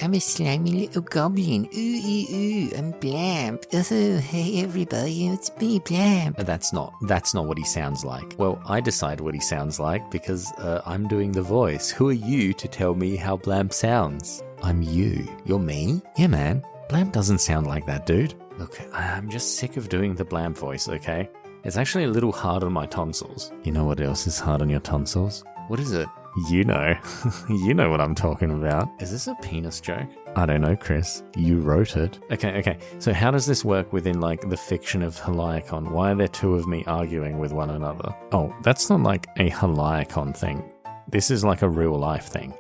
I'm a slimy little goblin. Ooh, ooh, ooh, I'm Blamp. Oh, hey everybody, it's me, Blamp. That's not what he sounds like. Well, I decide what he sounds like because I'm doing the voice. Who are you to tell me how Blamp sounds? I'm you. You're me? Yeah, man. Blamp doesn't sound like that, dude. Look, I'm just sick of doing the Blamp voice, okay? It's actually a little hard on my tonsils. You know what else is hard on your tonsils? What is it? You know. You know what I'm talking about. Is this a penis joke? I don't know, Chris. You wrote it. Okay. So how does this work within, like, the fiction of Heliakon? Why are there two of me arguing with one another? Oh, that's not like a Heliakon thing. This is like a real-life thing.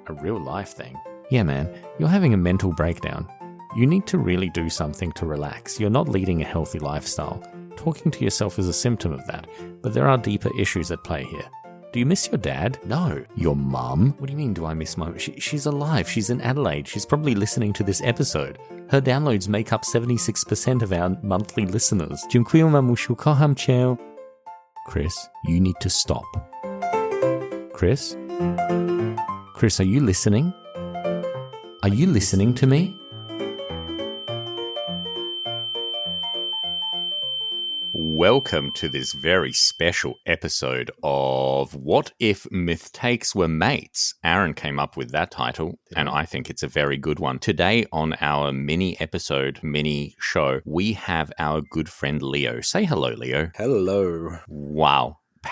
A real-life thing? Yeah, man. You're having a mental breakdown. You need to really do something to relax. You're not leading a healthy lifestyle. Talking to yourself is a symptom of that, but there are deeper issues at play here. Do you miss your dad? No. Your mum? What do you mean, do I miss my... She's alive. She's in Adelaide. She's probably listening to this episode. Her downloads make up 76% of our monthly listeners. Dziękuję, mamusiu. Kocham cię. Chris, you need to stop. Chris? Chris, are you listening? Are you listening to me? Welcome to this very special episode of What If Mythtakes Were Mates? Aaron came up with that title, and I think it's a very good one. Today on our mini show, we have our good friend Leo. Say hello, Leo. Hello. Wow. A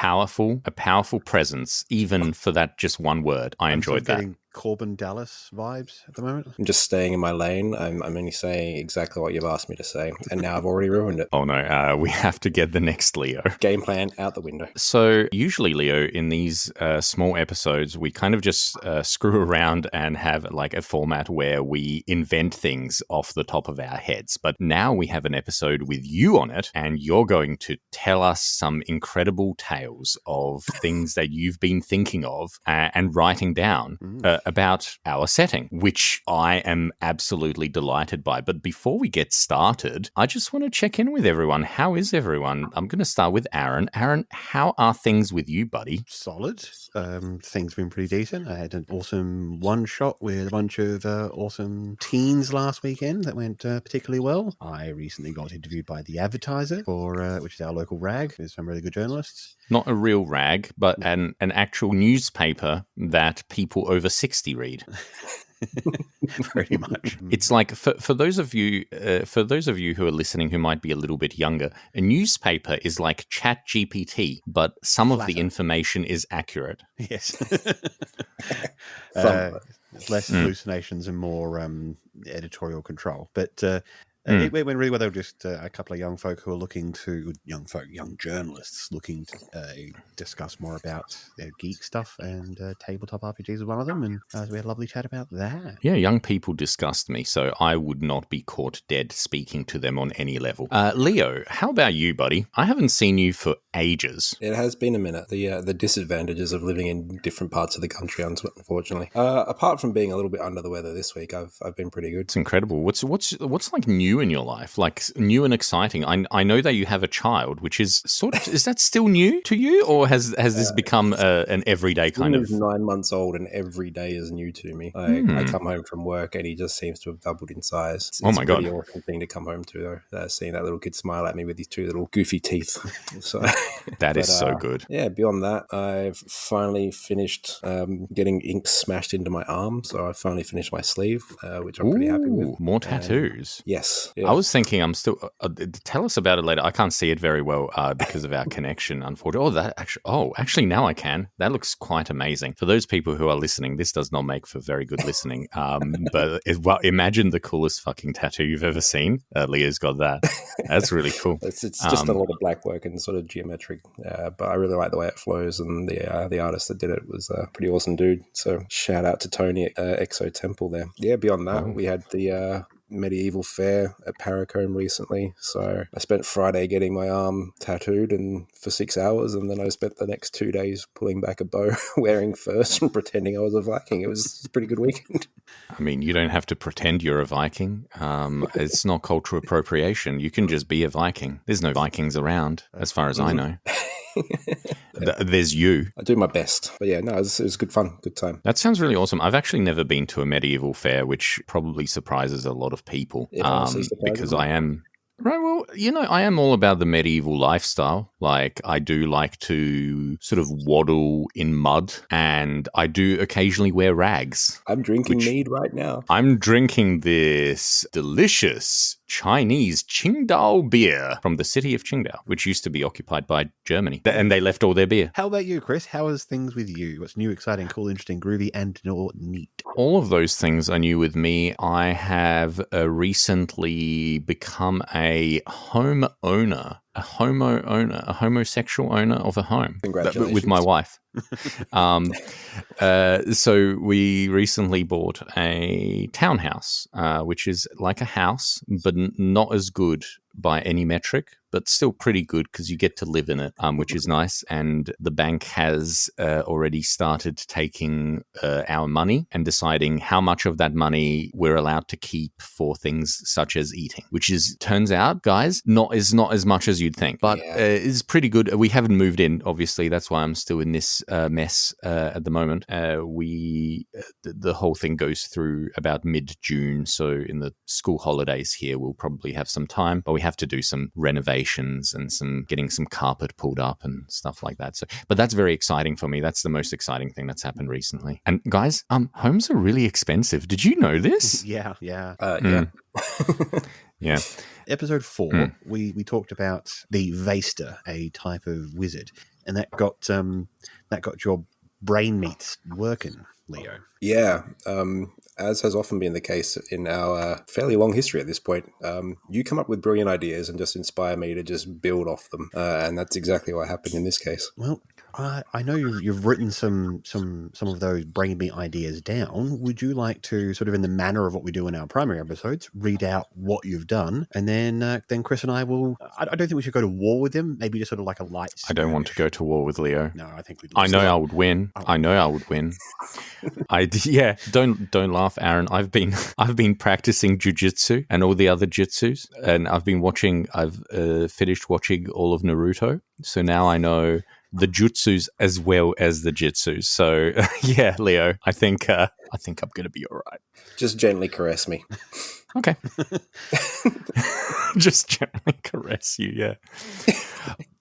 powerful presence, even for that just one word. I enjoyed that. Getting Corbin Dallas vibes at the moment. I'm just staying in my lane. I'm only saying exactly what you've asked me to say, and now I've already ruined it. Oh no, we have to get the next Leo. Game plan out the window. So usually, Leo, in these small episodes, we kind of just screw around and have like a format where we invent things off the top of our heads. But now we have an episode with you on it, and you're going to tell us some incredible tales of things that you've been thinking of and writing down. About our setting, which I am absolutely delighted by. But before we get started, I just want to check in with everyone. How is everyone? I'm going to start with Aaron. Aaron, how are things with you, buddy? Solid. Things have been pretty decent. I had an awesome one-shot with a bunch of awesome teens last weekend that went particularly well. I recently got interviewed by The Advertiser, which is our local rag. There's some really good journalists. Not a real rag, but an actual newspaper that people over 60 read. Pretty much. It's like for those of you who are listening who might be a little bit younger, a newspaper is like ChatGPT, but some of the information is accurate. Yes. Less hallucinations and more editorial control, but. It went really well. They were just a couple of young journalists looking to discuss more about their geek stuff, and tabletop RPGs was one of them, and we had a lovely chat about that. Yeah, young people disgust me, so I would not be caught dead speaking to them on any level. Leo, how about you, buddy? I haven't seen you for ages. It has been a minute. The disadvantages of living in different parts of the country, unfortunately. Apart from being a little bit under the weather this week, I've been pretty good. It's incredible. What's like new in your life, like new and exciting? I know that you have a child, which is sort of, is that still new to you, or has this become an everyday kind of? He's 9 months old, and every day is new to me. I come home from work, and he just seems to have doubled in size. It's my God, pretty awesome thing to come home to, though. Seeing that little kid smile at me with his two little goofy teeth. So that is so good. Yeah. Beyond that, I've finally finished getting ink smashed into my arm, so I finally finished my sleeve, which I'm pretty happy with. More tattoos. Yes. I was thinking I'm still... tell us about it later. I can't see it very well because of our connection, unfortunately. Actually, now I can. That looks quite amazing. For those people who are listening, this does not make for very good listening. But imagine the coolest fucking tattoo you've ever seen. Leah's got that. That's really cool. It's just a lot of black work and sort of geometric, but I really like the way it flows, and the artist that did it was a pretty awesome dude. So shout out to Tony at Exo Temple there. Yeah, beyond that, we had the... medieval fair at Paracombe recently, so I spent Friday getting my arm tattooed and for 6 hours, and then I spent the next 2 days pulling back a bow, wearing furs and pretending I was a Viking. It was a pretty good weekend. I mean, you don't have to pretend you're a Viking. It's not cultural appropriation. You can just be a Viking. There's no Vikings around, as far as I know. There's you. I do my best. But yeah, no, it was good fun, good time. That sounds really awesome. I've actually never been to a medieval fair, which probably surprises a lot of people. It honestly surprises because me. I am... Right, well, I am all about the medieval lifestyle. Like, I do like to sort of waddle in mud, and I do occasionally wear rags. I'm drinking mead right now. I'm drinking this delicious Chinese Qingdao beer from the city of Qingdao, which used to be occupied by Germany. And they left all their beer. How about you, Chris? How is things with you? What's new, exciting, cool, interesting, groovy, and or neat? All of those things are new with me. I have recently become a homosexual owner of a home. Congratulations. With my wife. So we recently bought a townhouse, which is like a house, but not as good by any metric, but still pretty good because you get to live in it, which is nice. And the bank has already started taking our money and deciding how much of that money we're allowed to keep for things such as eating, which turns out, guys, is not as much as you'd think, but is pretty good. We haven't moved in, obviously. That's why I'm still in this mess at the moment. The whole thing goes through about mid-June, so in the school holidays here, we'll probably have some time, but we have to do some renovations and getting some carpet pulled up and stuff like that. So, but that's very exciting for me. That's the most exciting thing that's happened recently. And guys, homes are really expensive. Did you know this? Yeah. Yeah. Yeah. Episode 4, we talked about the Vaesta, a type of wizard, and that got your brain meats working, Leo. Yeah. As has often been the case in our fairly long history at this point, you come up with brilliant ideas and just inspire me to just build off them. And that's exactly what happened in this case. Well, I know you've written some of those brain meat ideas down. Would you like to, sort of in the manner of what we do in our primary episodes, read out what you've done, and then Chris and I will. I don't think we should go to war with them. Maybe just sort of like a light. I don't want to go to war with Leo. No, I think we'd. I know I would win. I know I would win. Don't laugh, Aaron. I've been practicing jujitsu and all the other jitsus, and I've finished watching all of Naruto. So now I know the jutsus as well as the jitsus. So yeah, Leo, I think I'm going to be all right. Just gently caress me. Okay. Just gently caress you, yeah.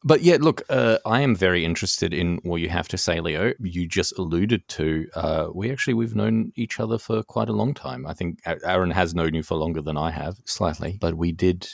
But yeah, look, I am very interested in what you have to say, Leo. You just alluded to, we've known each other for quite a long time. I think Aaron has known you for longer than I have, slightly. But we did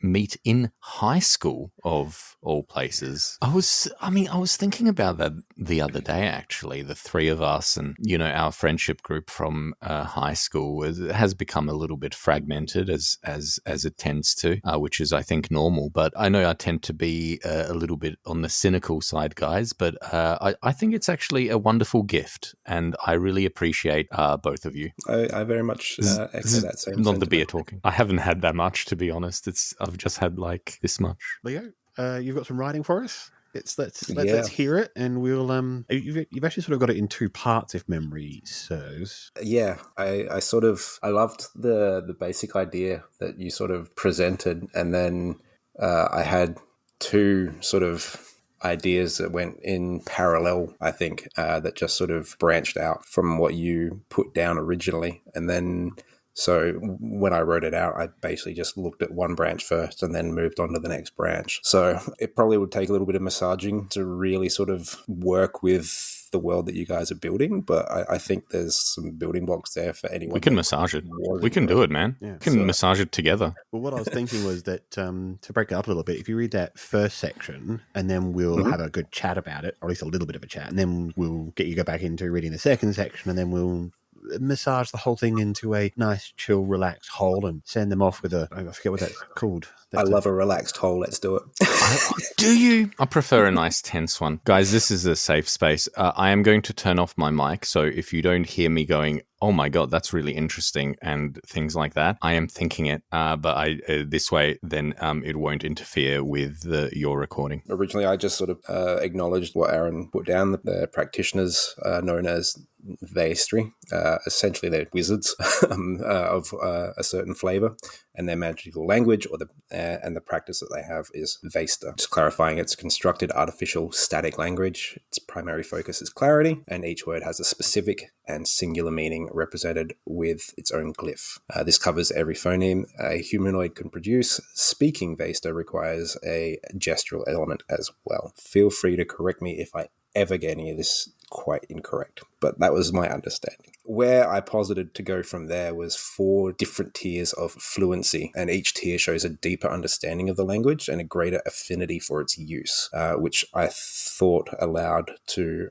meet in high school, of all places. I was thinking about that the other day, actually. The three of us and, our friendship group from high school has become a little bit fragmented as it tends to, which is, I think, normal. But I know I tend to be a little bit on the cynical side, guys, but I think it's actually a wonderful gift, and I really appreciate both of you. I very much echo that same not sentiment. the beer talking. I haven't had that much, to be honest. I've just had like this much. Leo, you've got some writing for us? Let's hear it, and we'll you've actually sort of got it in 2 parts, if memory serves. Yeah, I loved the basic idea that you sort of presented, and then I had 2 sort of ideas that went in parallel, I think, that just sort of branched out from what you put down originally. And then, so when I wrote it out, I basically just looked at one branch first and then moved on to the next branch. So it probably would take a little bit of massaging to really sort of work with the world that you guys are building, but I think there's some building blocks there for anyone. We can massage it. We can do it, man. Yeah. We can massage it together. Well, what I was thinking was that to break it up a little bit, if you read that first section, and then we'll have a good chat about it, or at least a little bit of a chat, and then we'll get you go back into reading the second section, and then we'll massage the whole thing into a nice, chill, relaxed whole and send them off with I forget what that's called. I love a relaxed whole. Let's do it. Do you? I prefer a nice tense one. Guys, this is a safe space. I am going to turn off my mic, so if you don't hear me going, oh my God, that's really interesting, and things like that, I am thinking it, but this way, then it won't interfere with your recording. Originally, I just sort of acknowledged what Aaron put down, the practitioners known as Vaestry. Essentially, they're wizards of a certain flavor, and their magical language and the practice that they have is Vaesta. Just clarifying, it's constructed artificial static language. Its primary focus is clarity, and each word has a specific and singular meaning represented with its own glyph. This covers every phoneme a humanoid can produce. Speaking Vaesta requires a gestural element as well. Feel free to correct me if I ever get any of this quite incorrect, but that was my understanding. Where I posited to go from there was 4 different tiers of fluency, and each tier shows a deeper understanding of the language and a greater affinity for its use, which I thought allowed to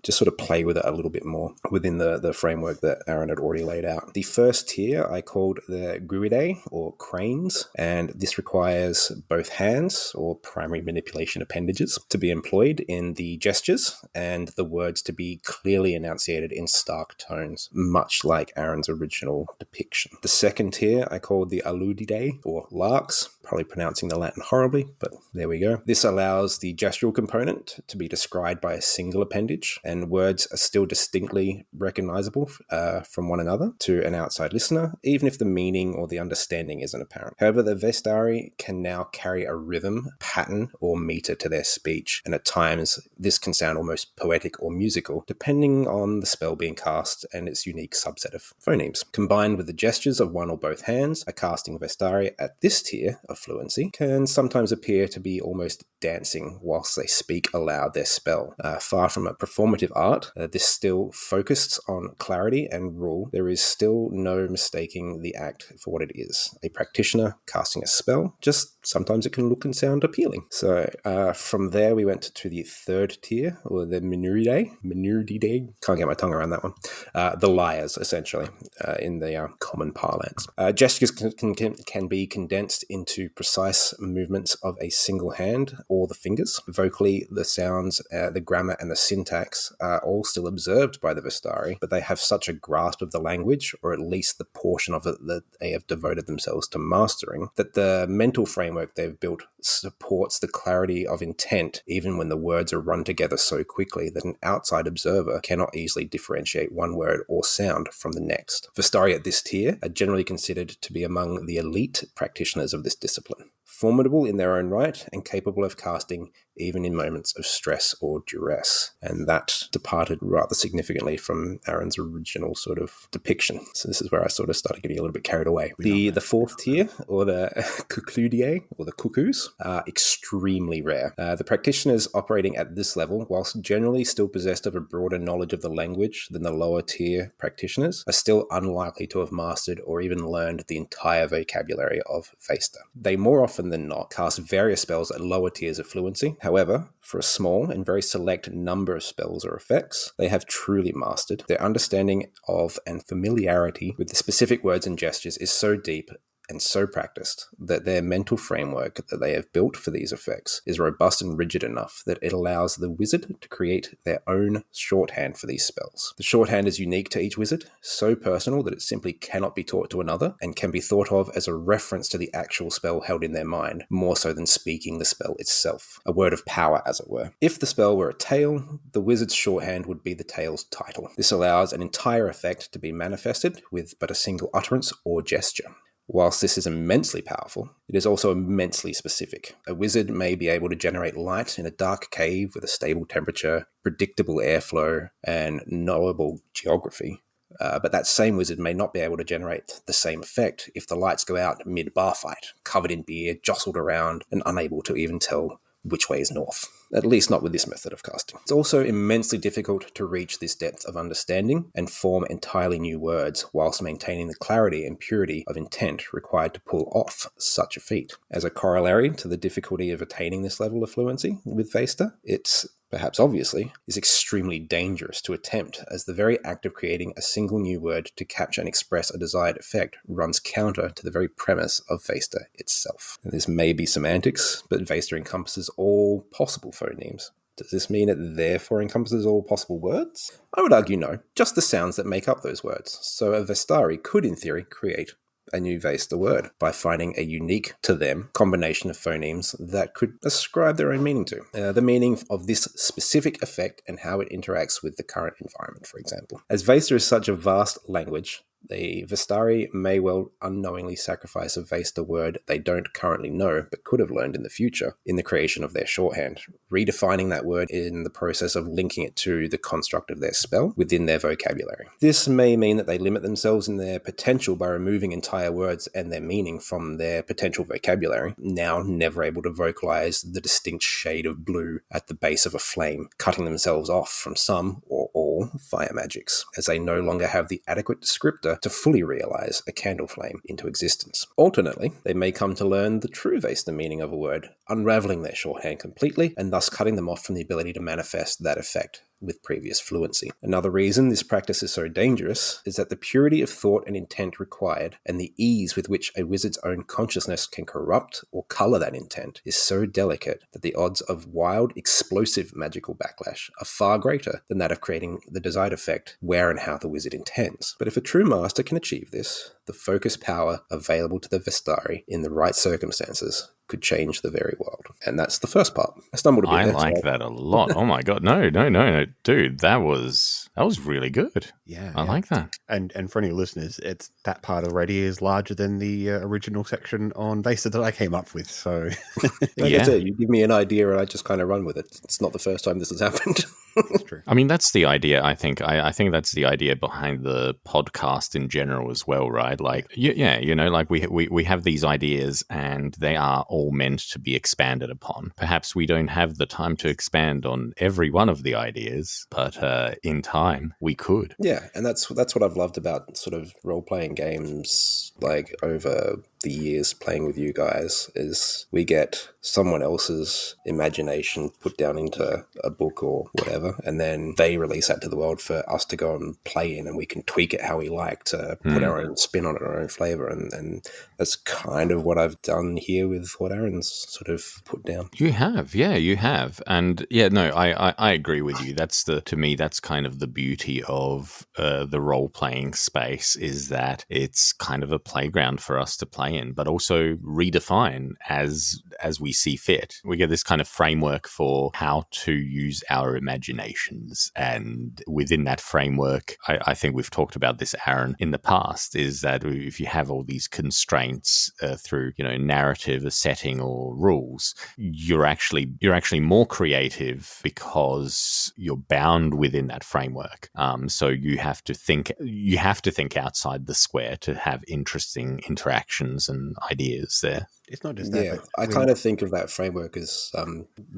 just sort of play with it a little bit more within the framework that Aaron had already laid out. The first tier I called the Gruidae, or cranes, and this requires both hands, or primary manipulation appendages, to be employed in the gestures and the words to be clearly enunciated in stark tones, much like Aaron's original depiction. The second tier I called the Aludidae, or larks, probably pronouncing the Latin horribly, but there we go. This allows the gestural component to be described by a single appendage, and words are still distinctly recognizable from one another to an outside listener, even if the meaning or the understanding isn't apparent. However, the Vestari can now carry a rhythm, pattern, or meter to their speech, and at times this can sound almost poetic or musical, depending on the spell being cast and its unique subset of phonemes. Combined with the gestures of one or both hands, a casting Vestari at this tier of fluency can sometimes appear to be almost dancing whilst they speak aloud their spell. Far from a performative art, this still focused on clarity and rule. There is still no mistaking the act for what it is. A practitioner casting a spell, just sometimes it can look and sound appealing. So from there we went to the third tier, or the Minuridae, can't get my tongue around that one. The liars, essentially, in the common parlance. Gestures can be condensed into precise movements of a single hand or the fingers. Vocally, the sounds, the grammar, and the syntax are all still observed by the Vestari, but they have such a grasp of the language, or at least the portion of it that they have devoted themselves to mastering, that the mental framework they've built supports the clarity of intent, even when the words are run together so quickly that an outside observer cannot easily differentiate one word or sound from the next. Vestari at this tier are generally considered to be among the elite practitioners of this discipline, formidable in their own right and capable of casting even in moments of stress or duress. And that departed rather significantly from Aaron's original sort of depiction. So this is where I sort of started getting a little bit carried away. The fourth tier, or the Cucludiae, or the cuckoos, are extremely rare. The practitioners operating at this level, whilst generally still possessed of a broader knowledge of the language than the lower tier practitioners, are still unlikely to have mastered or even learned the entire vocabulary of Vaesta. They more often than not cast various spells at lower tiers of fluency. However, for a small and very select number of spells or effects they have truly mastered, their understanding of and familiarity with the specific words and gestures is so deep and so practiced that their mental framework that they have built for these effects is robust and rigid enough that it allows the wizard to create their own shorthand for these spells. The shorthand is unique to each wizard, so personal that it simply cannot be taught to another, and can be thought of as a reference to the actual spell held in their mind, more so than speaking the spell itself, a word of power as it were. If the spell were a tale, the wizard's shorthand would be the tale's title. This allows an entire effect to be manifested with but a single utterance or gesture. Whilst this is immensely powerful, it is also immensely specific. A wizard may be able to generate light in a dark cave with a stable temperature, predictable airflow, and knowable geography. But that same wizard may not be able to generate the same effect if the lights go out mid-bar fight, covered in beer, jostled around, and unable to even tell which way is north. At least not with this method of casting. It's also immensely difficult to reach this depth of understanding and form entirely new words whilst maintaining the clarity and purity of intent required to pull off such a feat. As a corollary to the difficulty of attaining this level of fluency with Vaesta, it's perhaps obviously, is extremely dangerous to attempt, as the very act of creating a single new word to capture and express a desired effect runs counter to the very premise of Vaesta itself. And this may be semantics, but Vaesta encompasses all possible phonemes. Does this mean it therefore encompasses all possible words? I would argue no, just the sounds that make up those words. So a Vestari could, in theory, create a new Vaesta word by finding a unique to them combination of phonemes that could ascribe their own meaning to. The meaning of this specific effect and how it interacts with the current environment, for example. As Vaesta is such a vast language, the Vestari may well unknowingly sacrifice a Vaesta word they don't currently know but could have learned in the future in the creation of their shorthand, redefining that word in the process of linking it to the construct of their spell within their vocabulary. This may mean that they limit themselves in their potential by removing entire words and their meaning from their potential vocabulary, now never able to vocalize the distinct shade of blue at the base of a flame, cutting themselves off from some or all fire magics, as they no longer have the adequate descriptor to fully realize a candle flame into existence. Alternately, they may come to learn the true Vaesta meaning of a word, unraveling their shorthand completely and thus cutting them off from the ability to manifest that effect with previous fluency. Another reason this practice is so dangerous is that the purity of thought and intent required and the ease with which a wizard's own consciousness can corrupt or colour that intent is so delicate that the odds of wild, explosive magical backlash are far greater than that of creating the desired effect where and how the wizard intends. But if a true master can achieve this, the focus power available to the Vestari in the right circumstances could change the very world. And that's the first part. I stumbled a bit. I like that a lot. Oh my god. No. Dude, that was really good. Yeah. I like that. And for any listeners, it's that part already is larger than the original section on Vaesta that I came up with. So That's it. You give me an idea and I just kind of run with it. It's not the first time this has happened. That's true. I mean, that's the idea, I think. I think that's the idea behind the podcast in general as well, right? Like, like we have these ideas and they are all meant to be expanded upon. Perhaps we don't have the time to expand on every one of the ideas, but in time we could. Yeah, and that's what I've loved about sort of role-playing games, like over the years playing with you guys, is we get someone else's imagination put down into a book or whatever, and then they release that to the world for us to go and play in, and we can tweak it how we like to put our own spin on it, our own flavor, and that's kind of what I've done here with what Aaron's sort of put down. You have, and I agree with you. To me, that's kind of the beauty of the role-playing space, is that it's kind of a playground for us to play in, but also redefine as we see fit. We get this kind of framework for how to use our imaginations, and within that framework, I think we've talked about this, Aaron, in the past, is that if you have all these constraints through narrative, a setting, or rules, you're actually more creative because you're bound within that framework. So you have to think outside the square to have interesting interactions and ideas there. It's not just that. Yeah, I kind of think of that framework as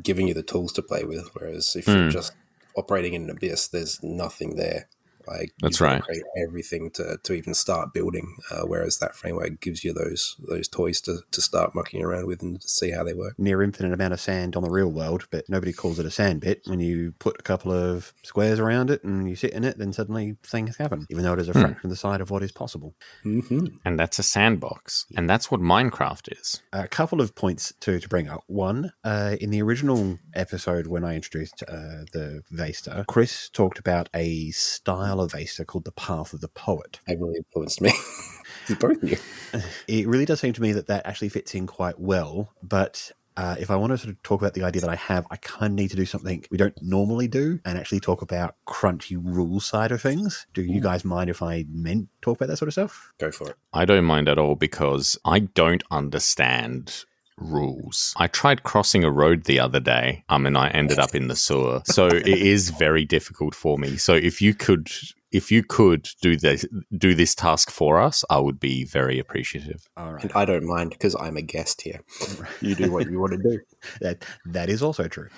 giving you the tools to play with, whereas if you're just operating in an abyss, there's nothing there. Like, that's you've got right. to create everything to even start building, whereas that framework gives you those toys to start mucking around with and to see how they work. Near infinite amount of sand on the real world, but nobody calls it a sand bit. When you put a couple of squares around it and you sit in it, then suddenly things happen, even though it is a fraction of the side of what is possible. Mm-hmm. And that's a sandbox. And that's what Minecraft is. A couple of points to bring up. One, in the original episode when I introduced the Vaesta, Chris talked about a style of Vaesta called the Path of the Poet. It really influenced me. Both of you. It really does seem to me that actually fits in quite well, but if I want to sort of talk about the idea that I have, I kind of need to do something we don't normally do and actually talk about crunchy rule side of things. Do you guys mind if I talk about that sort of stuff? Go for it. I don't mind at all, because I don't understand rules. I tried crossing a road the other day, and I ended up in the sewer. So it is very difficult for me. So if you could do this task for us, I would be very appreciative. All right. And I don't mind, because I'm a guest here. You do what you want to do. That is also true.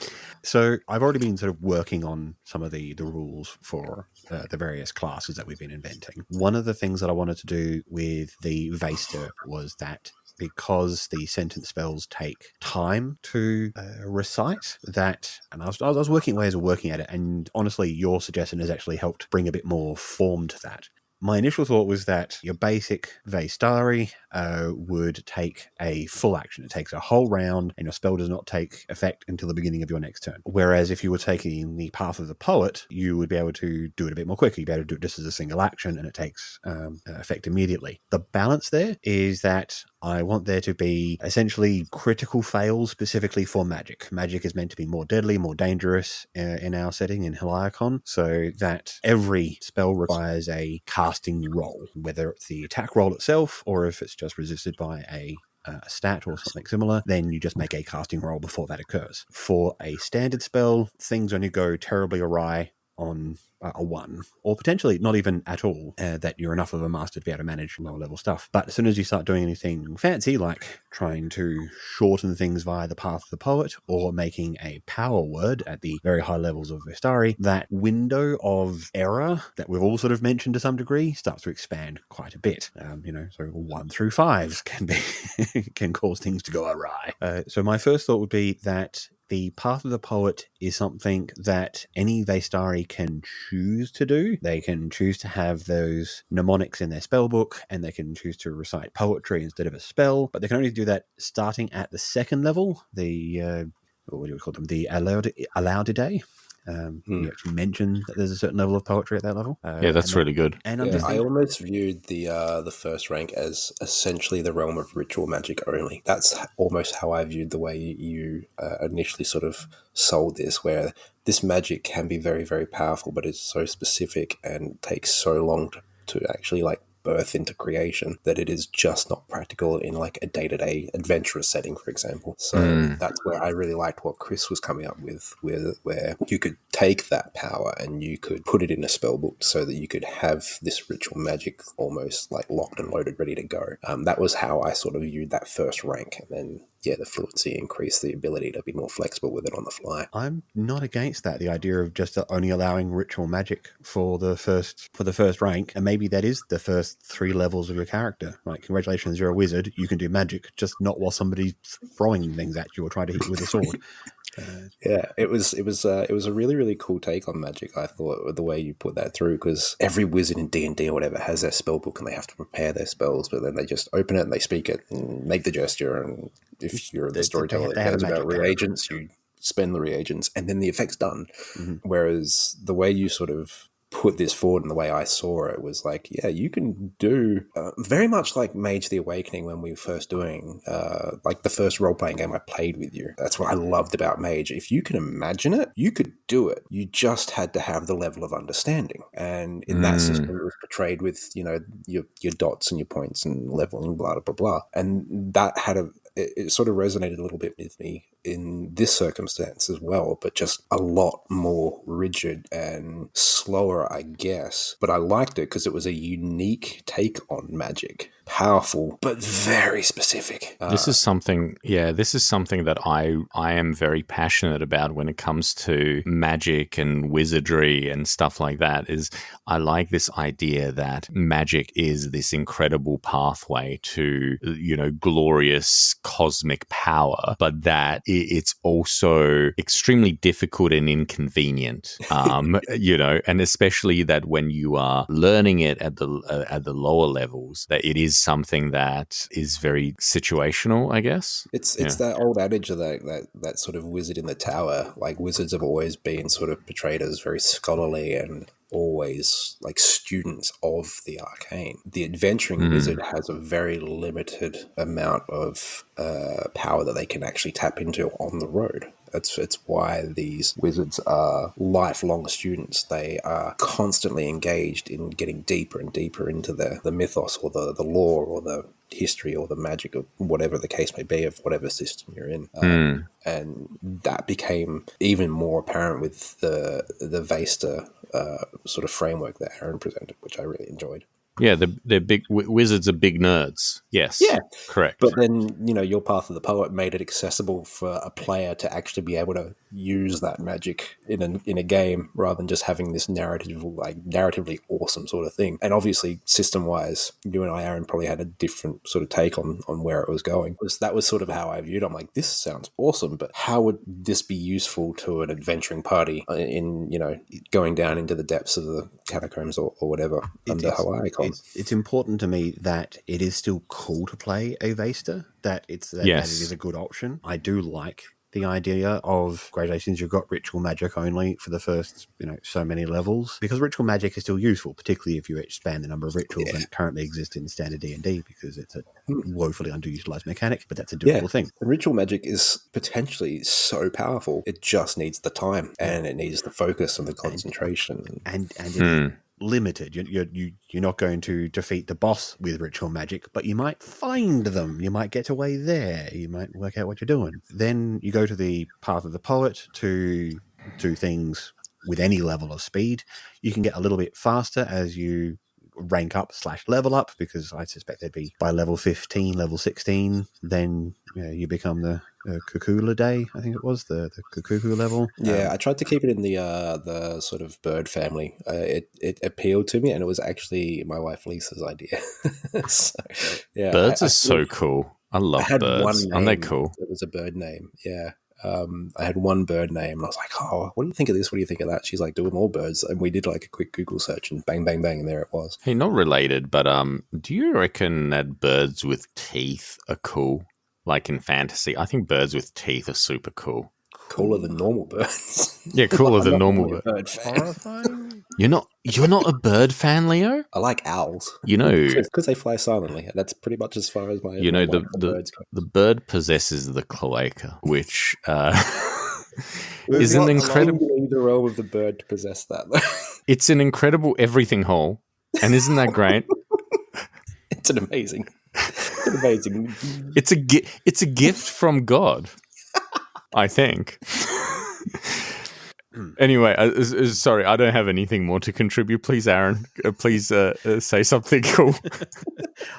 So I've already been sort of working on some of the rules for the various classes that we've been inventing. One of the things that I wanted to do with the Vaesta was that, because the sentence spells take time to recite, that, and I was working ways of working at it, and honestly, your suggestion has actually helped bring a bit more form to that. My initial thought was that your basic Vaestari, would take a full action. It takes a whole round, and your spell does not take effect until the beginning of your next turn. Whereas if you were taking the Path of the Poet, you would be able to do it a bit more quickly. You'd be able to do it just as a single action, and it takes effect immediately. The balance there is that I want there to be essentially critical fails specifically for magic. Magic is meant to be more deadly, more dangerous in our setting in Heliakon, so that every spell requires a casting roll, whether it's the attack roll itself or if it's just resisted by a stat or something similar, then you just make a casting roll before that occurs. For a standard spell, things only go terribly awry on a 1, or potentially not even at all, that you're enough of a master to be able to manage lower level stuff. But as soon as you start doing anything fancy, like trying to shorten things via the Path of the Poet, or making a power word at the very high levels of Vestari, that window of error that we've all sort of mentioned to some degree starts to expand quite a bit. So 1 through 5s can be can cause things to go awry. So my first thought would be that the Path of the Poet is something that any Vaestari can choose to do. They can choose to have those mnemonics in their spellbook, and they can choose to recite poetry instead of a spell, but they can only do that starting at the second level, the what do we call them? The Alaudidae. You actually mentioned that there's a certain level of poetry at that level. Yeah, that's really good. And I almost viewed the first rank as essentially the realm of ritual magic only. That's almost how I viewed the way you initially sort of sold this, where this magic can be very, very powerful, but it's so specific and takes so long to actually like birth into creation that it is just not practical in like a day-to-day adventurous setting, for example. So that's where I really liked what Chris was coming up with, where you could take that power and you could put it in a spell book so that you could have this ritual magic almost like locked and loaded, ready to go. That was how I sort of viewed that first rank. And then the fluency increased the ability to be more flexible with it on the fly. I'm not against that, the idea of just only allowing ritual magic for the first rank, and maybe that is the first 3 levels of your character. Like, congratulations, you're a wizard, you can do magic, just not while somebody's throwing things at you or trying to hit you with a sword. It was a really, really cool take on magic, I thought, the way you put that through, because every wizard in D&D or whatever has their spell book and they have to prepare their spells, but then they just open it and they speak it and make the gesture, and if you're the storyteller that cares about reagents, you spend the reagents and then the effect's done. Whereas the way you sort of put this forward and the way I saw it was like, you can do very much like Mage the Awakening when we were first doing like the first role-playing game I played with you. That's what I loved about Mage. If you can imagine it, you could do it. You just had to have the level of understanding. And in that system, it was portrayed with, your dots and your points and leveling, blah, blah, blah. And that had it sort of resonated a little bit with me in this circumstance as well, but just a lot more rigid and slower, I guess. But I liked it because it was a unique take on magic. Powerful, but very specific. This is something that I am very passionate about when it comes to magic and wizardry and stuff like that. Is I like this idea that magic is this incredible pathway to, glorious cosmic power, but that it's also extremely difficult and inconvenient, and especially that when you are learning it at the lower levels, that it is something that is very situational, I guess. It's that old adage of that sort of wizard in the tower. Like, wizards have always been sort of portrayed as very scholarly and always like students of the arcane. The adventuring wizard has a very limited amount of power that they can actually tap into on the road. It's why these wizards are lifelong students. They are constantly engaged in getting deeper and deeper into the mythos or the lore or the history or the magic of whatever the case may be of whatever system you're in. And that became even more apparent with the Vaesta sort of framework that Aaron presented, which I really enjoyed. Yeah, they're big wizards are big nerds. Yes, yeah, correct. But then your Path of the Poet made it accessible for a player to actually be able to use that magic in a game rather than just having this narratively awesome sort of thing. And obviously, system wise, you and I, Aaron, probably had a different sort of take on where it was going. That was sort of how I viewed it. I'm like, this sounds awesome, but how would this be useful to an adventuring party in going down into the depths of the catacombs or whatever under Heliakon? it's important to me that it is still cool to play a Vaesta, that it is a good option. I do like the idea of gradations. You've got ritual magic only for the first, so many levels, because ritual magic is still useful, particularly if you expand the number of rituals that currently exist in standard D&D, because it's a woefully underutilized mechanic, but that's a doable thing. And ritual magic is potentially so powerful. It just needs the time and it needs the focus and the concentration. And it is limited. You're not going to defeat the boss with ritual magic, but you might find them. You might get away there. You might work out what you're doing. Then you go to the path of the poet to do things with any level of speed. You can get a little bit faster as you rank up / level up, because I suspect they'd be by level 15, level 16, then you become the Kukula Day, I think it was, the Kukuku level. Yeah, I tried to keep it in the sort of bird family. It appealed to me, and it was actually my wife Lisa's idea. Birds are so cool. I love birds. Aren't they cool? It was a bird name, yeah. I had one bird name, and I was like, oh, what do you think of this? What do you think of that? She's like, do them all birds. And we did like a quick Google search, and bang, bang, bang, and there it was. Hey, not related, but do you reckon that birds with teeth are cool? Like in fantasy? I think birds with teeth are super cool. Cooler than normal birds. Yeah, cooler than normal birds. Horrifying. You're not a bird fan, Leo? I like owls. Because they fly silently. That's pretty much as far as my the bird possesses the cloaca, which is an incredible. The realm of the bird to possess that. It's an incredible everything hole, and isn't that great? It's amazing. It's a gift from God, I think. Anyway, sorry, I don't have anything more to contribute. Please, Aaron, please say something cool.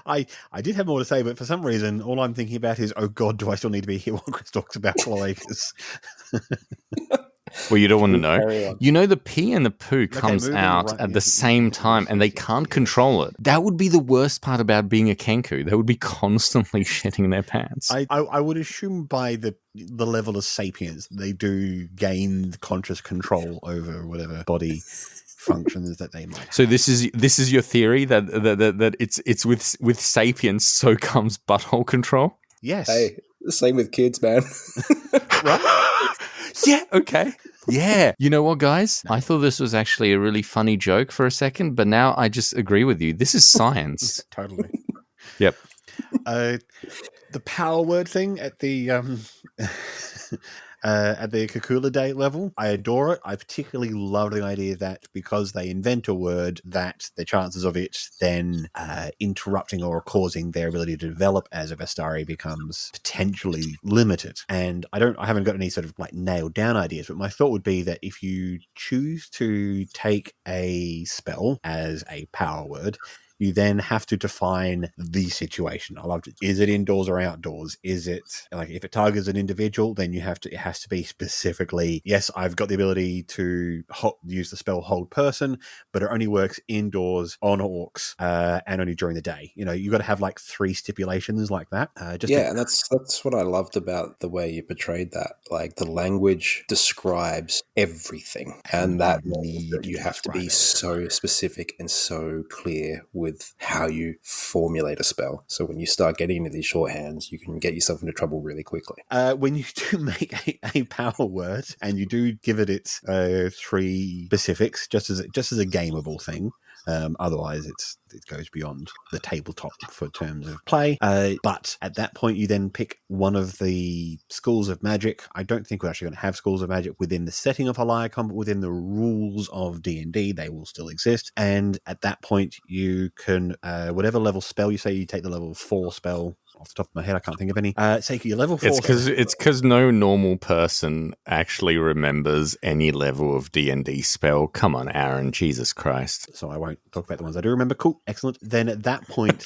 I did have more to say, but for some reason, all I'm thinking about is, oh God, do I still need to be here while Chris talks about cloacas? Well, you don't want to know. The pee and the poo comes out at the same time, and they can't control it. That would be the worst part about being a Kenku. They would be constantly shitting their pants. I would assume by the level of sapience, they do gain conscious control over whatever body functions that they might. So this is your theory that it's with sapience, so comes butthole control. Yes. Hey, same with kids, man. Right. Yeah, okay. Yeah. You know what, guys? I thought this was actually a really funny joke for a second, but now I just agree with you. This is science. Totally. Yep. The power word thing at the Kukula Day level, I adore it. I particularly love the idea that because they invent a word, that the chances of it then interrupting or causing their ability to develop as a Vestari becomes potentially limited. And I haven't got any sort of like nailed down ideas, but my thought would be that if you choose to take a spell as a power word, you then have to define the situation. I loved it. Is it indoors or outdoors? Is it like if it targets an individual, then it has to be specifically, yes, I've got the ability to use the spell hold person, but it only works indoors on orcs and only during the day. You've got to have like 3 stipulations like that. And that's what I loved about the way you portrayed that. Like the language describes everything, and that means that you have to be so specific and so clear with how you formulate a spell. So when you start getting into these shorthands, you can get yourself into trouble really quickly. When you do make a power word and you do give it its 3 specifics, just as a gameable thing. Otherwise, it goes beyond the tabletop for terms of play. But at that point, you then pick one of the schools of magic. I don't think we're actually going to have schools of magic within the setting of Heliakon, but within the rules of D&D, they will still exist. And at that point, you can, whatever level spell you say, you take the level 4 spell. Off the top of my head, I can't think of any. Take your level 4. It's because no normal person actually remembers any level of D&D spell. Come on, Aaron, Jesus Christ. So I won't talk about the ones I do remember. Cool, excellent. Then at that point,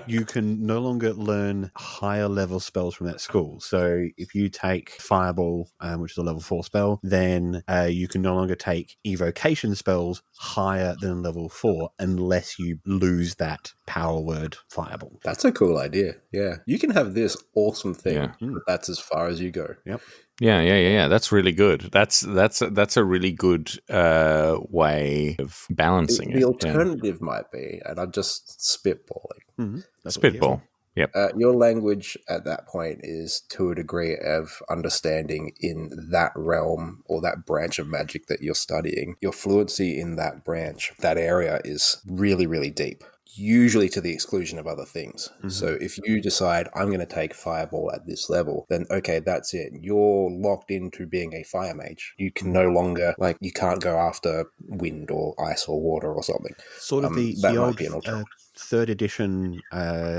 you can no longer learn higher level spells from that school. So if you take Fireball, which is a level 4 spell, then you can no longer take evocation spells higher than level 4 unless you lose that power word Fireball. That's a cool idea. Yeah. You can have this awesome thing, Yeah. but that's as far as you go. Yep. Yeah. That's really good. That's a really good way of balancing The it. alternative might be, and I'm just spitballing. Mm-hmm. That's what we're here Spitball. Yep. Your language at that point is to a degree of understanding in that realm or that branch of magic that you're studying. Your fluency in that branch, that area is really, really deep, usually to the exclusion of other things. Mm-hmm. So if you decide, I'm going to take Fireball at this level, then okay, that's it. You're locked into being a fire mage. You can no longer, you can't go after wind or ice or water or something. Sort of the might old be an alternative. third edition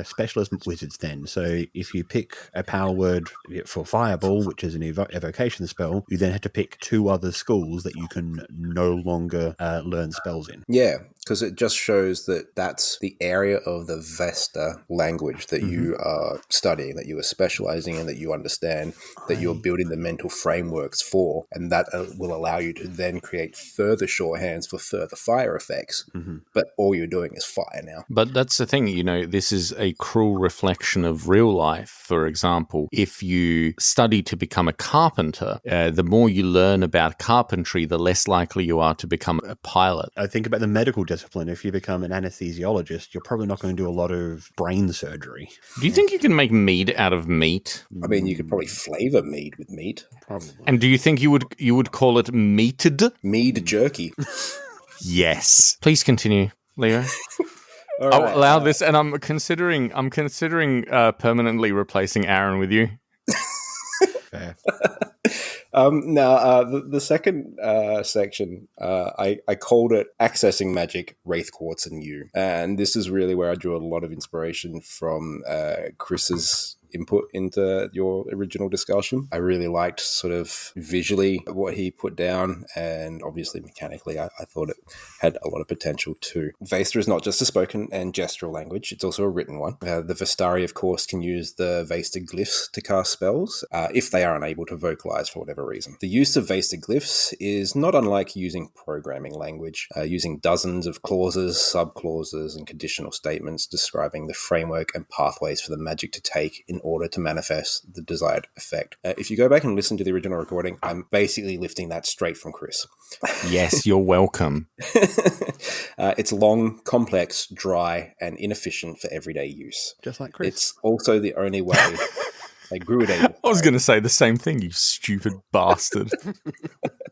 specialist wizards then. So if you pick a power word for Fireball, which is an evocation spell, you then have to pick 2 other schools that you can no longer learn spells in. Yeah, because it just shows that that's the area of the Vaesta language that you are studying, that you are specializing in, that you understand, that you're building the mental frameworks for, and that will allow you to then create further shorthands for further fire effects. But all you're doing is fire now. But that's the thing, this is a cruel reflection of real life. For example, if you study to become a carpenter, the more you learn about carpentry, the less likely you are to become a pilot. I think about the medical discipline. If you become an anesthesiologist, you're probably not going to do a lot of brain surgery. Do you think you can make mead out of meat? I mean, you could probably flavor mead with meat. Probably. And do you think you would call it meated? Mead jerky. Yes. Please continue, Leo. All I'll right. allow this, and I'm considering permanently replacing Aaron with you. Fair. Now, the second section, I called it Accessing Magic, Wraith Quartz and You. And this is really where I drew a lot of inspiration from Chris's input into your original discussion. I really liked sort of visually what he put down, and obviously mechanically I thought it had a lot of potential too. Vaesta is not just a spoken and gestural language, it's also a written one. The Vestari, of course, can use the Vaesta glyphs to cast spells if they are unable to vocalize for whatever reason. The use of Vaesta glyphs is not unlike using programming language, using dozens of clauses, subclauses, and conditional statements describing the framework and pathways for the magic to take in order to manifest the desired effect. If you go back and listen to the original recording, I'm basically lifting that straight from Chris. Yes, you're welcome. It's long, complex, dry, and inefficient for everyday use. Just like Chris. It's also the only way they grew it. I was going to say the same thing, you stupid bastard.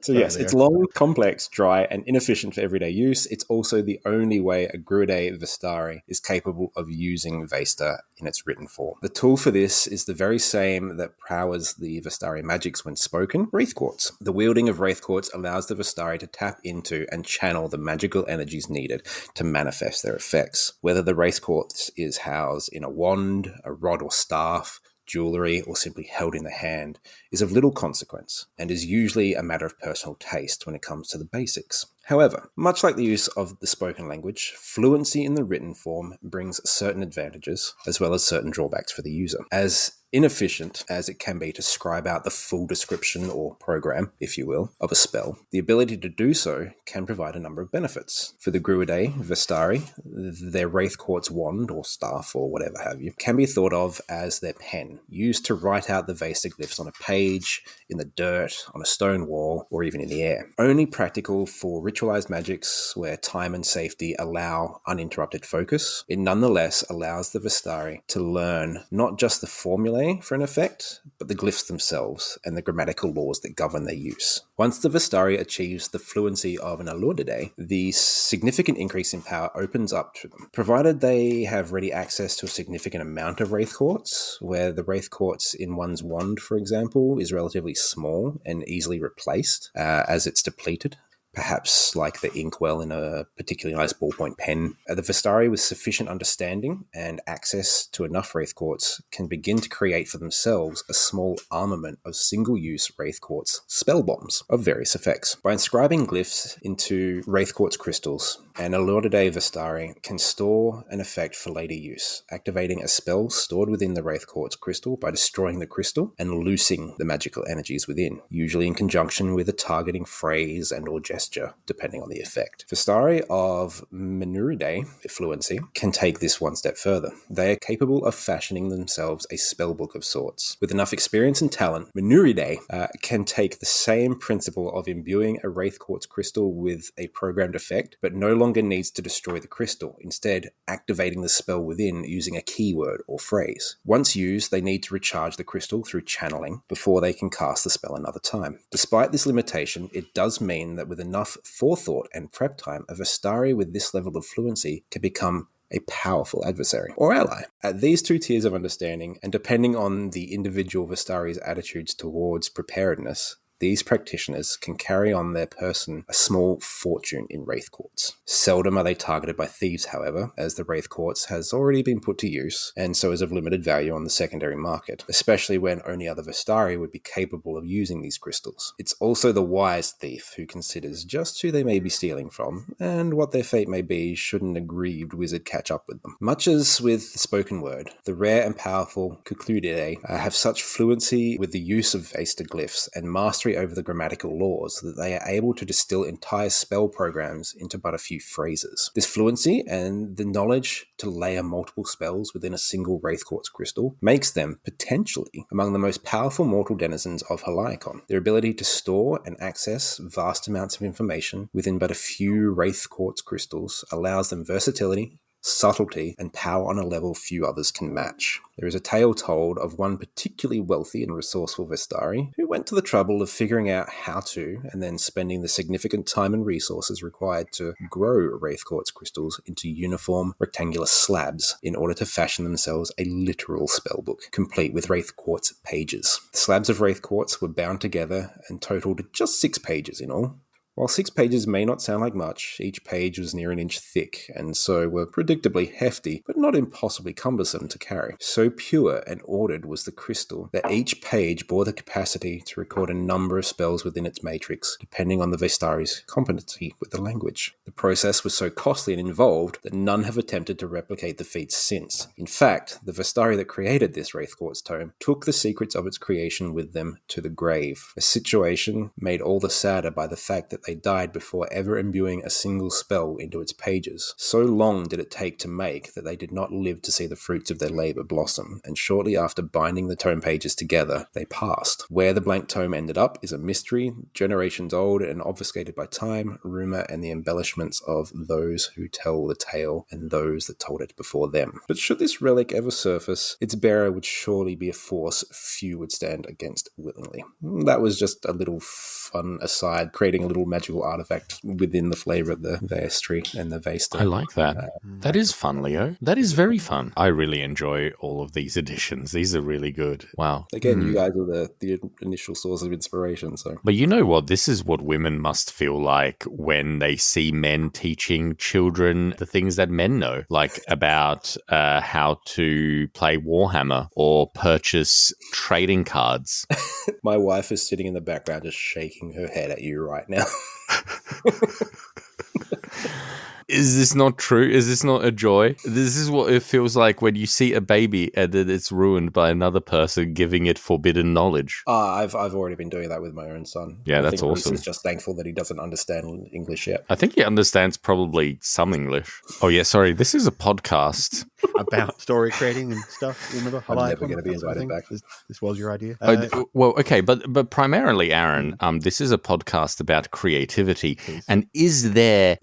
So yes, it's long, complex, dry, and inefficient for everyday use. It's also the only way a Gruide Vestari is capable of using Vaesta in its written form. The tool for this is the very same that powers the Vestari magics when spoken, Wraith Quartz. The wielding of Wraith Quartz allows the Vestari to tap into and channel the magical energies needed to manifest their effects. Whether the Wraith Quartz is housed in a wand, a rod or staff, jewellery, or simply held in the hand is of little consequence and is usually a matter of personal taste when it comes to the basics. However, much like the use of the spoken language, fluency in the written form brings certain advantages as well as certain drawbacks for the user. As inefficient as it can be to scribe out the full description or program, if you will, of a spell, the ability to do so can provide a number of benefits. For the Gruide Vestari, their Wraith Quartz wand or staff or whatever have you can be thought of as their pen, used to write out the Vaesta glyphs on a page, in the dirt, on a stone wall, or even in the air. Only practical for ritualized magics where time and safety allow uninterrupted focus, it nonetheless allows the Vestari to learn not just the formulae for an effect, but the glyphs themselves and the grammatical laws that govern their use. Once the Vestari achieves the fluency of an Alordide, the significant increase in power opens up to them, provided they have ready access to a significant amount of Wraith Quartz, where the Wraith Quartz in one's wand, for example, is relatively small and easily replaced as it's depleted. Perhaps like the inkwell in a particularly nice ballpoint pen. The Vestari with sufficient understanding and access to enough Wraith Quartz can begin to create for themselves a small armament of single-use Wraith Quartz spell bombs of various effects. By inscribing glyphs into Wraith Quartz crystals, and Elordidae Vestari can store an effect for later use, activating a spell stored within the Wraith Quartz crystal by destroying the crystal and loosing the magical energies within, usually in conjunction with a targeting phrase and or gesture, depending on the effect. Vestari of Menuridae Fluency can take this one step further. They are capable of fashioning themselves a spellbook of sorts. With enough experience and talent, Menuridae can take the same principle of imbuing a Wraith Quartz crystal with a programmed effect, but no longer needs to destroy the crystal, instead activating the spell within using a keyword or phrase. Once used, they need to recharge the crystal through channeling before they can cast the spell another time. Despite this limitation, it does mean that with enough forethought and prep time, a Vestari with this level of fluency can become a powerful adversary or ally. At these two tiers of understanding, and depending on the individual Vestari's attitudes towards preparedness, these practitioners can carry on their person a small fortune in Wraith Quartz. Seldom are they targeted by thieves, however, as the Wraith Quartz has already been put to use and so is of limited value on the secondary market, especially when only other Vestari would be capable of using these crystals. It's also the wise thief who considers just who they may be stealing from and what their fate may be should an aggrieved wizard catch up with them. Much as with the spoken word, the rare and powerful Kukludide have such fluency with the use of Vaesta glyphs and mastery over the grammatical laws that they are able to distill entire spell programs into but a few phrases. This fluency and the knowledge to layer multiple spells within a single Wraith Quartz crystal makes them potentially among the most powerful mortal denizens of Heliakon. Their ability to store and access vast amounts of information within but a few Wraith Quartz crystals allows them versatility, subtlety, and power on a level few others can match. There is a tale told of one particularly wealthy and resourceful Vestari who went to the trouble of figuring out how to, and then spending the significant time and resources required to grow Wraith Quartz crystals into uniform rectangular slabs in order to fashion themselves a literal spellbook, complete with Wraith Quartz pages. The slabs of Wraith Quartz were bound together and totaled just 6 pages in all. While 6 pages may not sound like much, each page was near an inch thick, and so were predictably hefty, but not impossibly cumbersome to carry. So pure and ordered was the crystal that each page bore the capacity to record a number of spells within its matrix, depending on the Vestari's competency with the language. The process was so costly and involved that none have attempted to replicate the feat since. In fact, the Vestari that created this Wraith Quartz tome took the secrets of its creation with them to the grave, a situation made all the sadder by the fact that they died before ever imbuing a single spell into its pages. So long did it take to make that they did not live to see the fruits of their labor blossom, and shortly after binding the tome pages together, they passed. Where the blank tome ended up is a mystery, generations old and obfuscated by time, rumor, and the embellishments of those who tell the tale and those that told it before them. But should this relic ever surface, its bearer would surely be a force few would stand against willingly. That was just a little fun aside, creating a little magical artifact within the flavor of the Vaesta and the Vaesta. I like that. That is fun, Leo. That is very fun. I really enjoy all of these editions. These are really good. Wow. Again, you guys are the initial source of inspiration. So, but you know what? This is what women must feel like when they see men teaching children the things that men know, like about how to play Warhammer or purchase trading cards. My wife is sitting in the background just shaking her head at you right now. Is this not true? Is this not a joy? This is what it feels like when you see a baby and then it's ruined by another person giving it forbidden knowledge. I've already been doing that with my own son. Yeah, I that's think awesome. He's just thankful that he doesn't understand English yet. I think he understands probably some English. Oh yeah, sorry. This is a podcast about story creating and stuff. Remember, I'm never going to be invited back. This was your idea. Well, okay, but primarily, Aaron, this is a podcast about creativity. And is there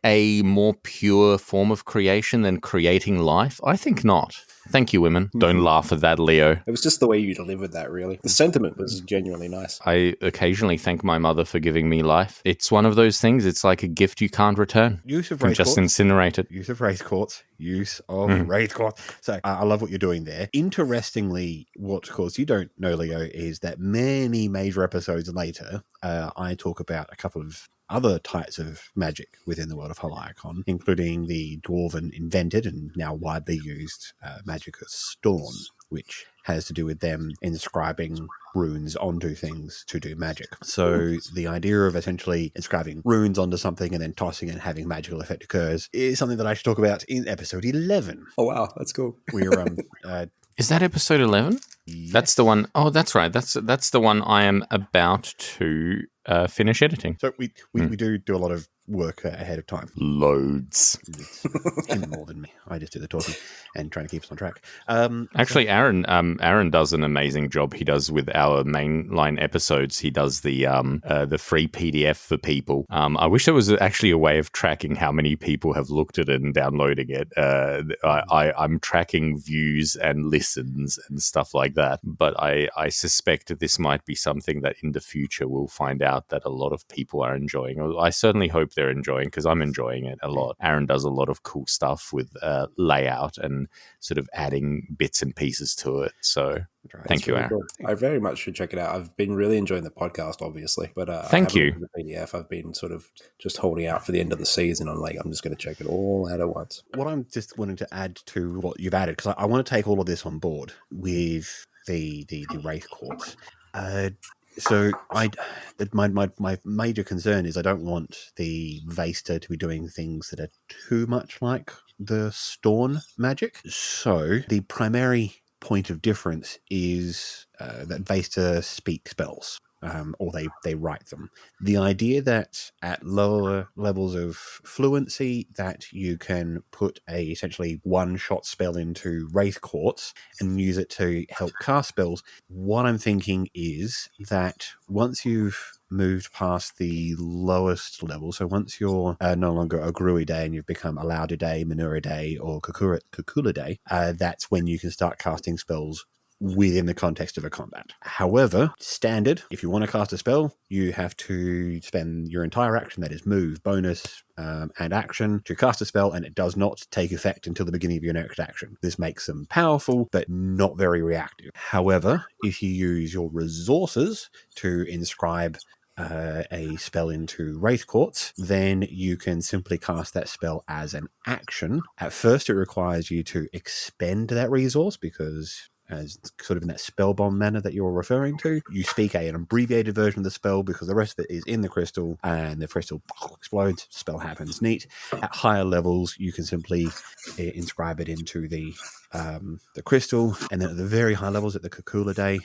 a more pure form of creation than creating life? I think not. Thank you, women. Don't laugh at that, Leo. It was just the way you delivered that, really. The sentiment was genuinely nice. I occasionally thank my mother for giving me life. It's one of those things. It's like a gift you can't return. Use of Wraith Quartz. Just incinerate it. Use of Wraith Quartz. Wraith Quartz. So I love what you're doing there. Interestingly, what, of course, you don't know, Leo, is that many major episodes later, I talk about a couple of other types of magic within the world of Heliakon, including the dwarven invented and now widely used magic of Storm, which has to do with them inscribing runes onto things to do magic. So the idea of essentially inscribing runes onto something and then tossing it and having a magical effect occurs is something that I should talk about in episode 11. Oh, wow. That's cool. We're Is that episode 11? yes. That's the one. Oh, that's right. That's the one I am about to finish editing. So we do a lot of work ahead of time. Loads. It's him more than me. I just do the talking and trying to keep us on track. Actually, Aaron does an amazing job. He does with our mainline episodes. He does the free PDF for people. I wish there was actually a way of tracking how many people have looked at it and downloading it. I'm tracking views and listens and stuff like that. But I suspect that this might be something that in the future we'll find out that a lot of people are enjoying. I certainly hope they're enjoying, because I'm enjoying it a lot. Aaron does a lot of cool stuff with layout and sort of adding bits and pieces to it. So thank you, Aaron. Cool. I very much should check it out. I've been really enjoying the podcast, obviously, but thank you. The PDF, I've been sort of just holding out for the end of the season. I'm just going to check it all out at once. What I'm just wanting to add to what you've added, because I want to take all of this on board with the Wraith Courts. So my major concern is I don't want the Vaesta to be doing things that are too much like the Storn magic. So the primary point of difference is that Vaesta speak spells. Or they write them. The idea that at lower levels of fluency that you can put a essentially one-shot spell into Wraith Courts and use it to help cast spells, what I'm thinking is that once you've moved past the lowest level, so once you're no longer a Gruidae and you've become a Laudidae, Manuridae, or Cuculidae, that's when you can start casting spells within the context of a combat. However, standard, if you want to cast a spell, you have to spend your entire action, that is move, bonus, and action, to cast a spell, and it does not take effect until the beginning of your next action. This makes them powerful, but not very reactive. However, if you use your resources to inscribe a spell into Wraith Courts, then you can simply cast that spell as an action. At first, it requires you to expend that resource, because as sort of in that spell bomb manner that you're referring to, you speak an abbreviated version of the spell because the rest of it is in the crystal, and the crystal explodes, spell happens, neat. At higher levels, you can simply inscribe it into the crystal, and then at the very high levels, at the Cuculidae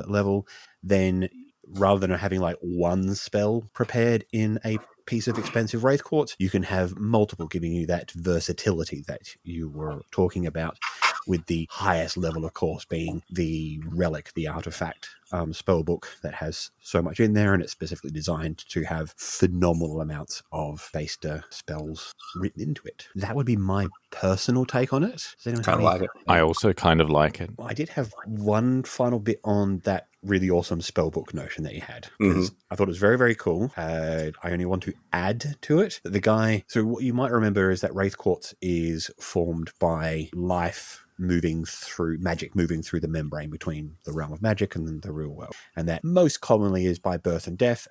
level, then rather than having like one spell prepared in a piece of expensive Wraith Quartz, you can have multiple, giving you that versatility that you were talking about, with the highest level, of course, being the relic, the artifact spell book that has so much in there, and it's specifically designed to have phenomenal amounts of Vaesta spells written into it. That would be my personal take on it. Kind of like it. I also kind of like it. I did have one final bit on that really awesome spellbook notion that you had, because I thought it was very, very cool. I only want to add to it. The guy, so what you might remember is that Wraith Quartz is formed by life moving through the membrane between the realm of magic and the real world. And that most commonly is by birth and death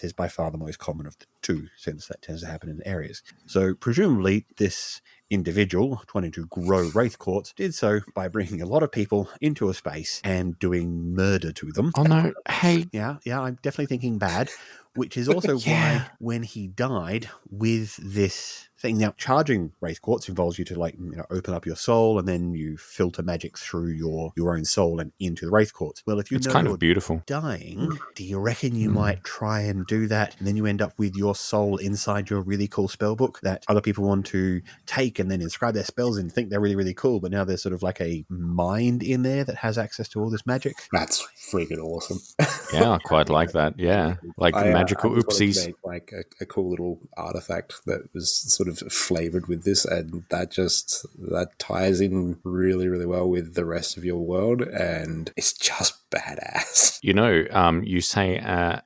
is by far the most common of the two, since that tends to happen in areas. So presumably this individual wanting to grow Wraith Courts did so by bringing a lot of people into a space and doing murder to them. Oh no, hey. Yeah, I'm definitely thinking bad, which is also why when he died with this thing. Now, charging Wraith Quartz involves you to open up your soul, and then you filter magic through your own soul and into the Wraith Quartz. Well, if you it's know kind you're of beautiful. dying, do you reckon you might try and do that, and then you end up with your soul inside your really cool spell book that other people want to take and then inscribe their spells in, think they're really, really cool, but now there's sort of like a mind in there that has access to all this magic? That's freaking awesome. Yeah, I quite like that. Yeah, like magical oopsies. Make like a cool little artifact that was sort of flavored with this, and that ties in really, really well with the rest of your world, and it's just badass. You say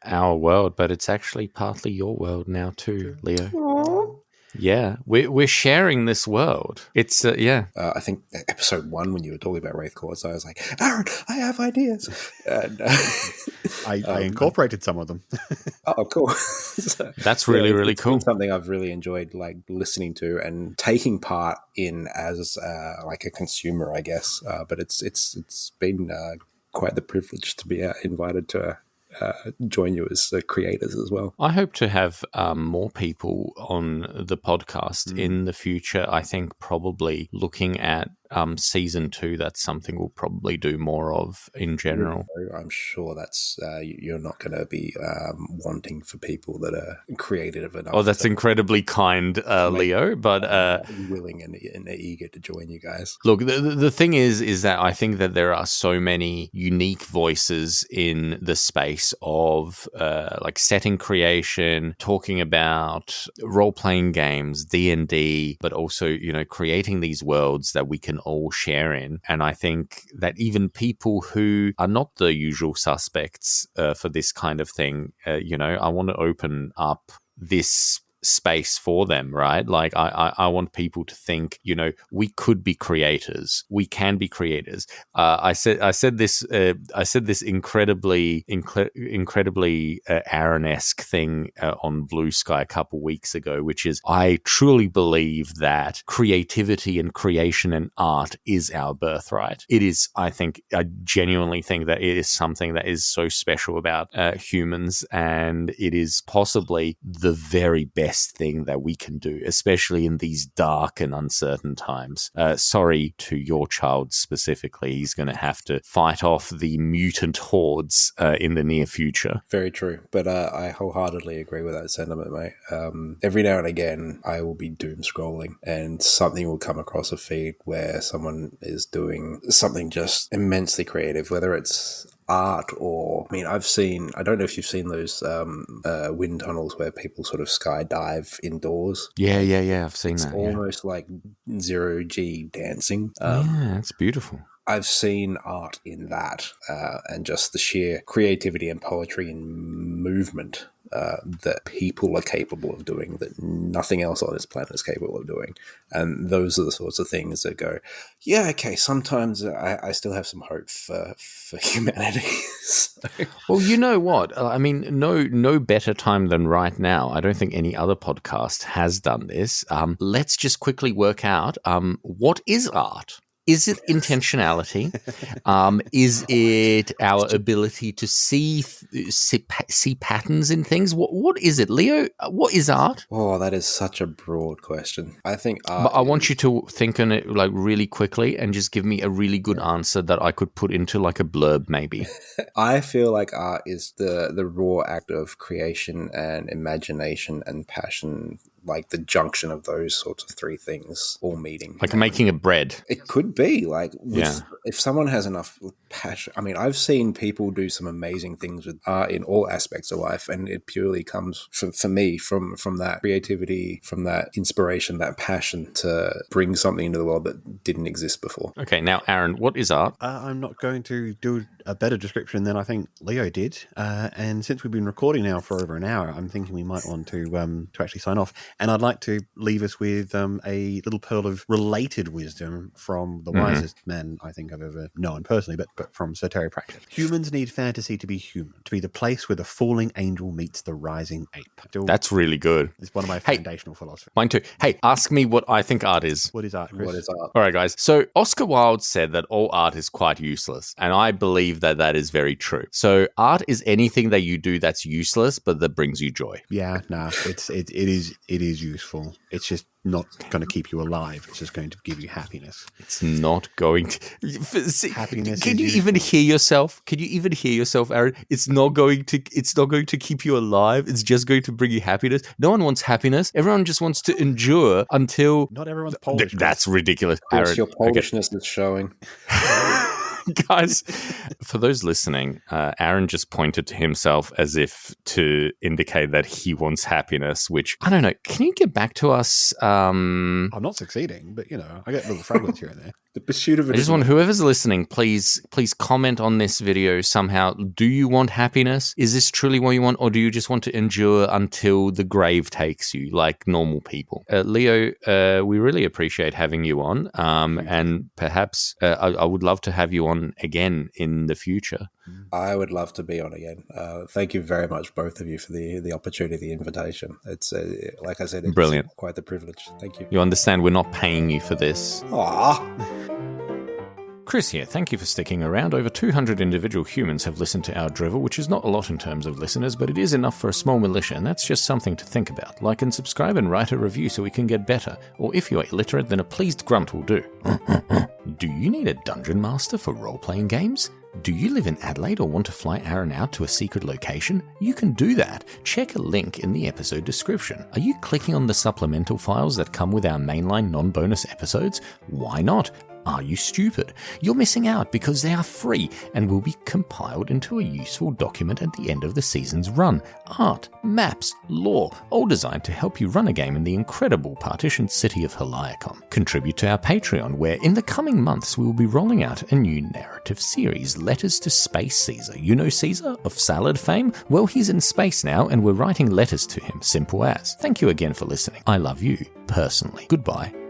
our world, but it's actually partly your world now too, Leo. Aww. Yeah, we're sharing this world. It's I think episode 1, when you were talking about Wraith Courts, I was like, Aaron, I have ideas. And, I incorporated some of them. oh, cool. That's really, really it's cool. been something I've really enjoyed, like listening to and taking part in as like a consumer, I guess. But it's been quite the privilege to be invited to join you as creators as well. I hope to have more people on the podcast in the future. I think probably looking at season 2, that's something we'll probably do more of in general. I'm sure that's you're not going to be wanting for people that are creative enough. Oh, that's incredibly kind, Leo. But willing and eager to join you guys. Look, the thing is that I think that there are so many unique voices in the space of like setting creation, talking about role-playing games, D&D, but also, creating these worlds that we can all share in. And I think that even people who are not the usual suspects for this kind of thing, I want to open up this space for them, right? Like I want people to think, we could be creators. We can be creators. I said this incredibly Aaron-esque thing on Bluesky a couple weeks ago, which is I truly believe that creativity and creation and art is our birthright. It is, I genuinely think that it is something that is so special about humans, and it is possibly the very best thing that we can do, especially in these dark and uncertain times. Sorry to your child specifically. He's going to have to fight off the mutant hordes in the near future. Very true. But I wholeheartedly agree with that sentiment, mate. Every now and again, I will be doom scrolling and something will come across a feed where someone is doing something just immensely creative, whether it's art or, I don't know if you've seen those wind tunnels where people sort of skydive indoors. Yeah, I've seen that. It's almost like zero-G dancing. Yeah, it's beautiful. I've seen art in that and just the sheer creativity and poetry and movement that people are capable of doing that nothing else on this planet is capable of doing. And those are the sorts of things that go, yeah, okay, sometimes I still have some hope for humanity. Well, you know what? No better time than right now. I don't think any other podcast has done this. Let's just quickly work out what is art? Is it intentionality? Is it our ability to see patterns in things? What is it, Leo? What is art? Oh, that is such a broad question. I think art. But I want you to think on it like really quickly and just give me a really good answer that I could put into like a blurb, maybe. I feel like art is the raw act of creation and imagination and passion, like the junction of those sorts of three things all meeting. Like making a bread. It could be like, if someone has enough passion. I've seen people do some amazing things with art in all aspects of life, and it purely comes for me from that creativity, from that inspiration, that passion to bring something into the world that didn't exist before. Okay, now Aaron, what is art? I'm not going to do a better description than I think Leo did. And since we've been recording now for over an hour, I'm thinking we might want to actually sign off. And I'd like to leave us with a little pearl of related wisdom from the wisest man I think I've ever known personally, but from Sir Terry Pratchett. Humans need fantasy to be human, to be the place where the falling angel meets the rising ape. That's really good. It's one of my foundational philosophies. Mine too. Hey, ask me what I think art is. What is art, Chris? What is art? All right, guys. So Oscar Wilde said that all art is quite useless, and I believe that is very true. So art is anything that you do that's useless, but that brings you joy. Yeah, no, it is useful. It's just not going to keep you alive. It's just going to give you happiness. It's not going to. See, happiness. Can you even hear yourself? Can you even hear yourself, Aaron? It's not going to keep you alive. It's just going to bring you happiness. No one wants happiness. Everyone just wants to endure until. Not everyone's Polish. That's ridiculous, Chris, Aaron. your Polishness is showing. Guys, for those listening, Aaron just pointed to himself as if to indicate that he wants happiness, which, I don't know, can you get back to us? I'm not succeeding, but, I get little fragments here and there. The pursuit of it. I just want whoever's listening, please comment on this video somehow. Do you want happiness? Is this truly what you want? Or do you just want to endure until the grave takes you like normal people? Leo, we really appreciate having you on. And perhaps I would love to have you on again in the future. I would love to be on again. Thank you very much, both of you, for the opportunity, the invitation. It's, like I said, it's brilliant. Quite the privilege. Thank you. You understand we're not paying you for this. Aww. Chris here, thank you for sticking around. Over 200 individual humans have listened to our drivel, which is not a lot in terms of listeners, but it is enough for a small militia, and that's just something to think about. Like and subscribe and write a review so we can get better. Or if you're illiterate, then a pleased grunt will do. Do you need a dungeon master for role-playing games? Do you live in Adelaide or want to fly Aaron out to a secret location? You can do that. Check a link in the episode description. Are you clicking on the supplemental files that come with our mainline non-bonus episodes? Why not? Are you stupid? You're missing out because they are free and will be compiled into a useful document at the end of the season's run. Art, maps, lore, all designed to help you run a game in the incredible partitioned city of Heliakon. Contribute to our Patreon, where in the coming months we will be rolling out a new narrative series, Letters to Space Caesar. You know Caesar of salad fame? Well, he's in space now and we're writing letters to him, simple as. Thank you again for listening. I love you, personally. Goodbye.